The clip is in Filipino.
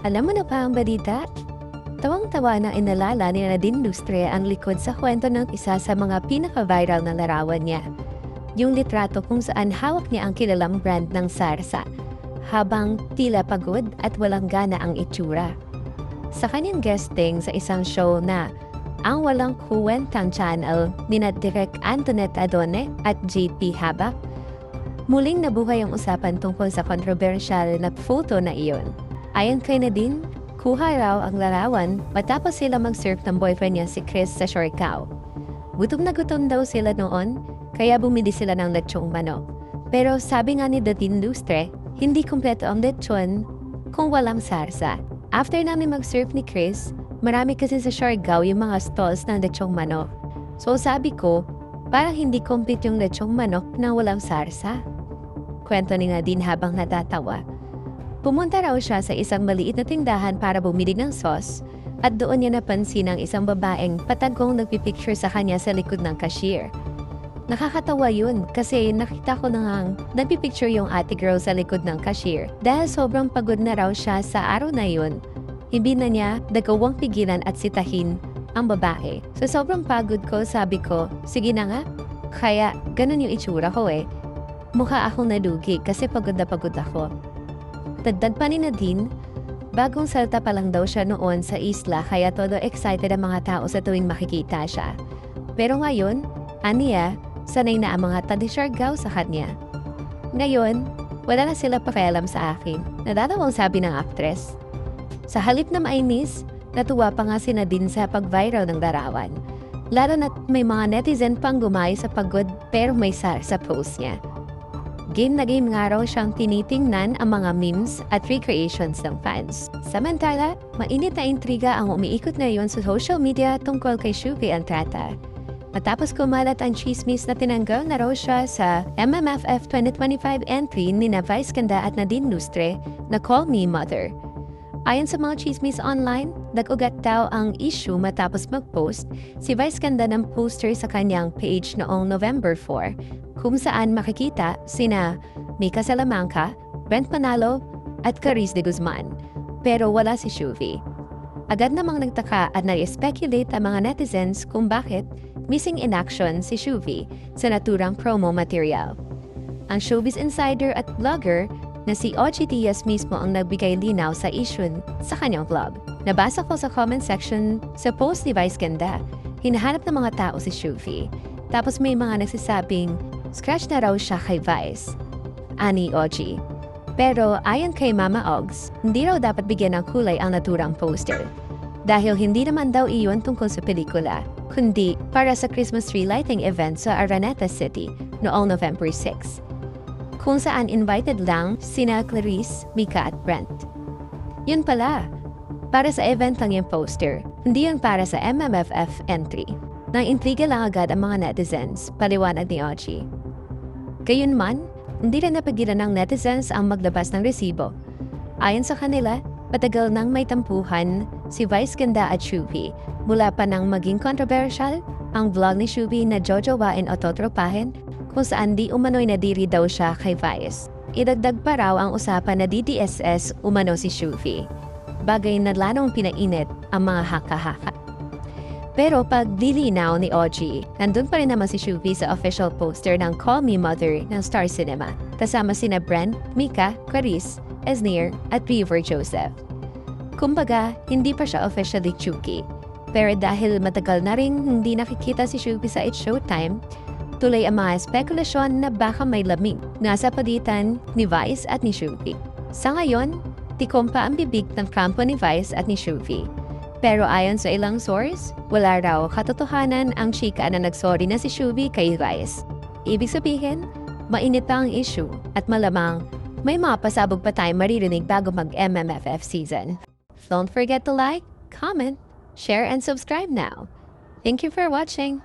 Alam mo na ba ang balita? Tawang-tawa na inalala ni Nadine Lustre ang likod sa kwento ng isa sa mga pinaka-viral na larawan niya. Yung litrato kung saan hawak niya ang kilalang brand ng sarsa, habang tila pagod at walang gana ang itsura. Sa kanyang guesting sa isang show na Ang Walang Kuwentang Channel ni Direk Antoinette Adone at JP Habak, muling nabuhay ang usapan tungkol sa kontrobersyal na photo na iyon. Ayon kay Nadine, kuha raw ang larawan matapos sila mag-surf ng boyfriend niya si Chris sa Siargao. Gutom na gutom daw sila noon, kaya bumili sila ng lechong manok. Pero sabi nga ni Nadine Lustre, hindi kumpleto ang lechon kung walang sarsa. After namin mag-surf ni Chris, marami kasi sa Siargao yung mga stalls ng lechong manok. So sabi ko, parang hindi complete yung lechong manok na walang sarsa. Kwento ni Nadine habang natatawa. Pumunta raw siya sa isang maliit na tindahan para bumili ng sauce at doon niya napansin ang isang babaeng patagong nagpipicture sa kanya sa likod ng cashier. Nakakatawa yun kasi nakita ko na ngang nagpipicture yung ate girl sa likod ng cashier dahil sobrang pagod na raw siya sa araw na yun. Hindi na niya nagawang pigilan at sitahin ang babae. So sobrang pagod ko, sabi ko, sige na nga. Kaya ganun yung itsura ko eh. Mukha akong nalugi kasi pagod na pagod ako. Dagdag pa ni Nadine, bagong salta pa lang daw siya noon sa isla kaya todo excited ang mga tao sa tuwing makikita siya. Pero ngayon, aniya, sanay na ang mga taga-Siargao sa kanya. Ngayon, wala na sila pakialam sa akin, natatawang sabi ng actress. Sa halip na mainis, natuwa pa nga si Nadine sa pag-viral ng larawan. Lalo na't may mga netizen pang gumay sa pagod pero may sar sa post niya. Game na game nga raw siyang tinitingnan ang mga memes at recreations ng fans. Samantala, mainit na intriga ang umiikot ngayon sa social media tungkol kay Shuvi Antrata. Matapos kumalat ang chismis na tinanggal na raw siya sa MMFF 2025 entry ni Vice Ganda at Nadine Lustre na Call Me Mother. Ayon sa mga chismis online, nag-ugat daw ang issue matapos mag-post si Vice Ganda ng poster sa kanyang page noong November 4, kung saan makikita sina Mika Salamanca, Brent Panalo, at Caris de Guzman. Pero wala si Shuvi. Agad namang nagtaka at nag-speculate ang mga netizens kung bakit missing in action si Shuvi sa naturang promo material. Ang showbiz insider at vlogger na si OG Diaz mismo ang nagbigay linaw sa issue sa kanyang vlog. Nabasa ko sa comment section sa post ni Vice Ganda, hinahanap ng mga tao si Shuvi. Tapos may mga nagsasabing, scratch na raw siya kay Vice, ani OG. Pero ayon kay Mama Ogs, hindi raw dapat bigyan ng kulay ang naturang poster. Dahil hindi naman daw iyon tungkol sa pelikula, kundi para sa Christmas tree lighting event sa Araneta City noong November 6. Kung saan invited lang sina Clarice, Mika at Brent. Yun pala, para sa event lang yung poster, hindi yun para sa MMFF entry. Nang-intriga lang agad ang mga netizens, paliwanag ni Ochi. Gayunman, hindi rin napagilan ng netizens ang maglabas ng resibo. Ayon sa kanila, patagal nang may tampuhan si Vice Ganda at Shuvi mula pa nang maging controversial ang vlog ni Shuvi na jojowain o totropahin kung saan di umano'y nadiri daw siya kay Vice. Idagdag pa raw ang usapan na DDSS umano si Shuvi. Bagay na lalong pinainit ang mga haka-haka. Pero pag dilinaw ni OG, nandun pa rin naman si Shuvi sa official poster ng Call Me Mother ng Star Cinema, kasama sina Brent, Mika, Clarice, Esnir at River Joseph. Kumbaga, hindi pa siya officially Chuki. Pero dahil matagal na rin hindi nakikita si Shuvi sa It's Showtime, tuloy ang mga spekulasyon na baka may lamig nasa pagitan ni Vice at ni Shuvi. Sa ngayon, tikom pa ang bibig ng kampo ni Vice at ni Shuvi. Pero ayon sa ilang source, wala raw katotohanan ang chika na nagsorry na si Shuvi kay Vice. Ibig sabihin, mainit pa ang issue at malamang may mga pasabog pa tayong maririnig bago mag-MMFF season. Don't forget to like, comment, share, and subscribe now. Thank you for watching.